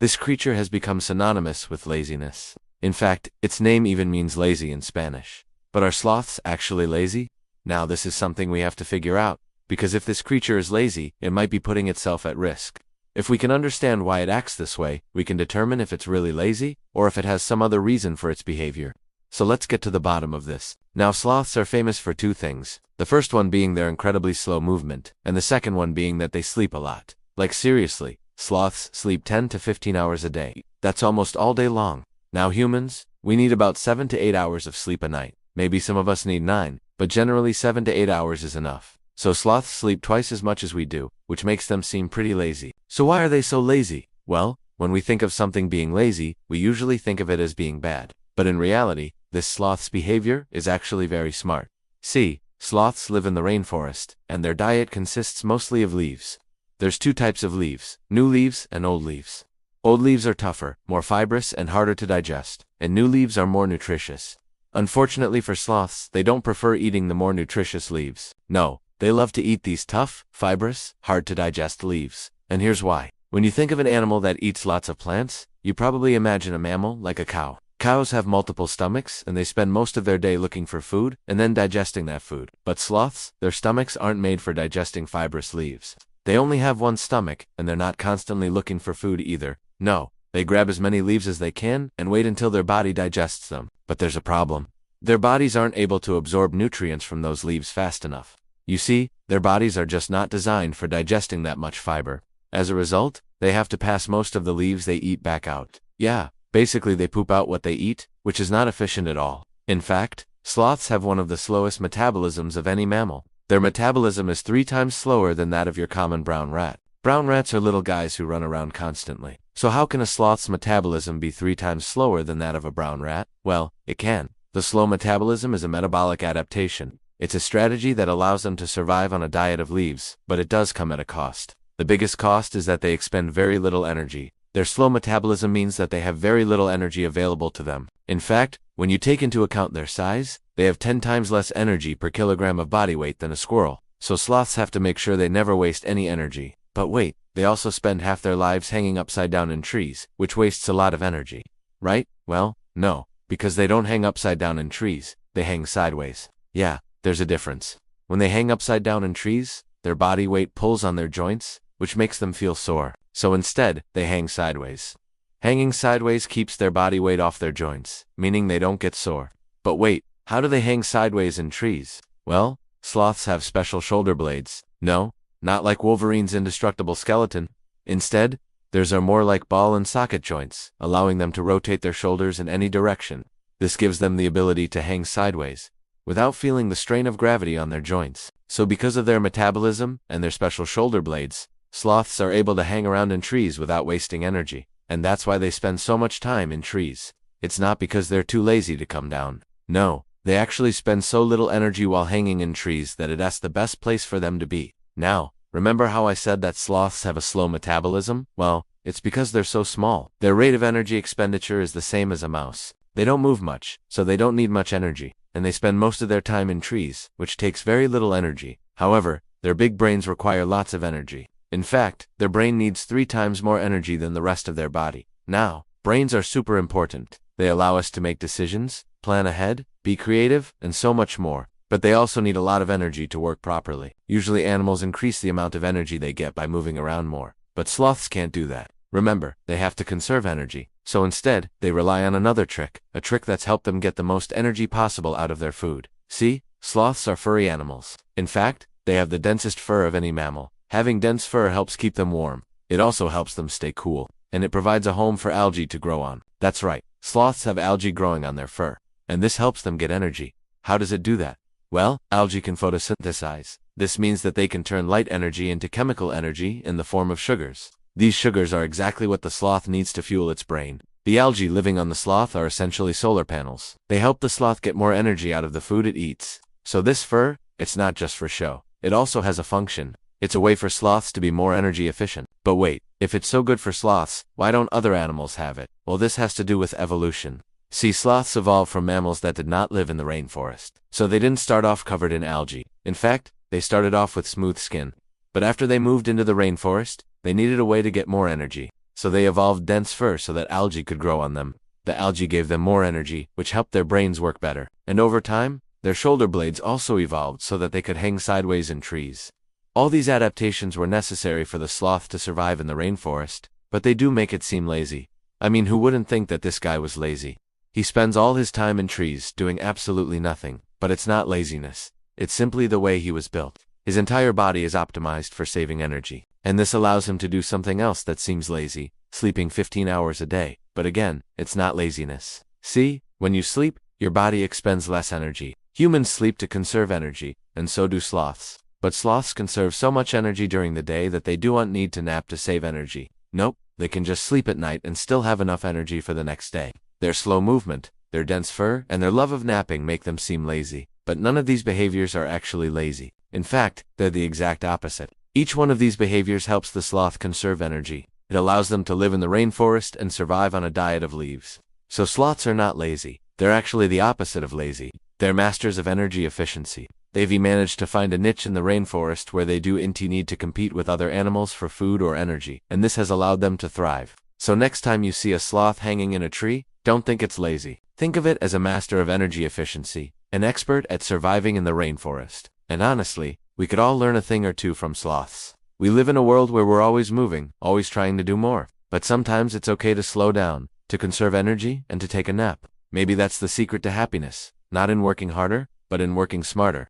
This creature has become synonymous with laziness. In fact, its name even means lazy in Spanish. But are sloths actually lazy? Now this is something we have to figure out, because if this creature is lazy, it might be putting itself at risk. If we can understand why it acts this way, we can determine if it's really lazy, or if it has some other reason for its behavior. So let's get to the bottom of this. Now sloths are famous for two things. The first one being their incredibly slow movement, and the second one being that they sleep a lot. Like seriously, sloths sleep 10 to 15 hours a day. That's almost all day long. Now humans, we need about 7 to 8 hours of sleep a night. Maybe some of us need 9, but generally 7 to 8 hours is enough. So sloths sleep twice as much as we do, which makes them seem pretty lazy. So why are they so lazy? Well, when we think of something being lazy, we usually think of it as being bad. But in reality, this sloth's behavior is actually very smart. See, sloths live in the rainforest, and their diet consists mostly of leaves. There's two types of leaves, new leaves and old leaves. Old leaves are tougher, more fibrous, and harder to digest, and new leaves are more nutritious. Unfortunately for sloths, they don't prefer eating the more nutritious leaves. No, they love to eat these tough, fibrous, hard-to-digest leaves. And here's why. When you think of an animal that eats lots of plants, you probably imagine a mammal like a cow. Cows have multiple stomachs, and they spend most of their day looking for food and then digesting that food. But sloths, their stomachs aren't made for digesting fibrous leaves. They only have one stomach, and they're not constantly looking for food either. No, they grab as many leaves as they can and wait until their body digests them. But there's a problem. Their bodies aren't able to absorb nutrients from those leaves fast enough. You see, their bodies are just not designed for digesting that much fiber. As a result, they have to pass most of the leaves they eat back out. Yeah, basically they poop out what they eat, which is not efficient at all. In fact, sloths have one of the slowest metabolisms of any mammal. Their metabolism is 3 times slower than that of your common brown rat. Brown rats are little guys who run around constantly. So how can a sloth's metabolism be 3 times slower than that of a brown rat? Well, it can. The slow metabolism is a metabolic adaptation. It's a strategy that allows them to survive on a diet of leaves, but it does come at a cost. The biggest cost is that they expend very little energy. Their slow metabolism means that they have very little energy available to them. In fact, when you take into account their size, they have 10 times less energy per kilogram of body weight than a squirrel. So sloths have to make sure they never waste any energy. But wait, they also spend half their lives hanging upside down in trees, which wastes a lot of energy. Right? Well, no, because they don't hang upside down in trees, they hang sideways. Yeah, there's a difference. When they hang upside down in trees, their body weight pulls on their joints, which makes them feel sore. So instead, they hang sideways. Hanging sideways keeps their body weight off their joints, meaning they don't get sore. But wait, how do they hang sideways in trees? Well, sloths have special shoulder blades. No, not like Wolverine's indestructible skeleton. Instead, theirs are more like ball and socket joints, allowing them to rotate their shoulders in any direction. This gives them the ability to hang sideways, without feeling the strain of gravity on their joints. So because of their metabolism and their special shoulder blades, sloths are able to hang around in trees without wasting energy. And that's why they spend so much time in trees. It's not because they're too lazy to come down. No, they actually spend so little energy while hanging in trees that that's the best place for them to be. Now, remember how I said that sloths have a slow metabolism? Well, it's because they're so small. Their rate of energy expenditure is the same as a mouse. They don't move much, so they don't need much energy. And they spend most of their time in trees, which takes very little energy. However, their big brains require lots of energy. In fact, their brain needs 3 times more energy than the rest of their body. Now, brains are super important. They allow us to make decisions, plan ahead, be creative, and so much more. But they also need a lot of energy to work properly. Usually animals increase the amount of energy they get by moving around more. But sloths can't do that. Remember, they have to conserve energy. So instead, they rely on another trick, a trick that's helped them get the most energy possible out of their food. See, sloths are furry animals. In fact, they have the densest fur of any mammal. Having dense fur helps keep them warm. It also helps them stay cool. And it provides a home for algae to grow on. That's right, sloths have algae growing on their fur. And this helps them get energy. How does it do that? Well, algae can photosynthesize. This means that they can turn light energy into chemical energy in the form of sugars. These sugars are exactly what the sloth needs to fuel its brain. The algae living on the sloth are essentially solar panels. They help the sloth get more energy out of the food it eats. So this fur, it's not just for show. It also has a function. It's a way for sloths to be more energy efficient. But wait, if it's so good for sloths, why don't other animals have it? Well, this has to do with evolution. See, sloths evolved from mammals that did not live in the rainforest. So they didn't start off covered in algae. In fact, they started off with smooth skin. But after they moved into the rainforest, they needed a way to get more energy. So they evolved dense fur so that algae could grow on them. The algae gave them more energy, which helped their brains work better. And over time, their shoulder blades also evolved so that they could hang sideways in trees. All these adaptations were necessary for the sloth to survive in the rainforest, but they do make it seem lazy. I mean, who wouldn't think that this guy was lazy? He spends all his time in trees, doing absolutely nothing. But it's not laziness. It's simply the way he was built. His entire body is optimized for saving energy. And this allows him to do something else that seems lazy, sleeping 15 hours a day. But again, it's not laziness. See, when you sleep, your body expends less energy. Humans sleep to conserve energy, and so do sloths. But sloths conserve so much energy during the day that they don't need to nap to save energy. Nope, they can just sleep at night and still have enough energy for the next day. Their slow movement, their dense fur, and their love of napping make them seem lazy. But none of these behaviors are actually lazy. In fact, they're the exact opposite. Each one of these behaviors helps the sloth conserve energy. It allows them to live in the rainforest and survive on a diet of leaves. So sloths are not lazy. They're actually the opposite of lazy. They're masters of energy efficiency. They've managed to find a niche in the rainforest where they don't need to compete with other animals for food or energy, and this has allowed them to thrive. So next time you see a sloth hanging in a tree, don't think it's lazy. Think of it as a master of energy efficiency, an expert at surviving in the rainforest. And honestly, we could all learn a thing or two from sloths. We live in a world where we're always moving, always trying to do more. But sometimes it's okay to slow down, to conserve energy, and to take a nap. Maybe that's the secret to happiness, not in working harder, but in working smarter.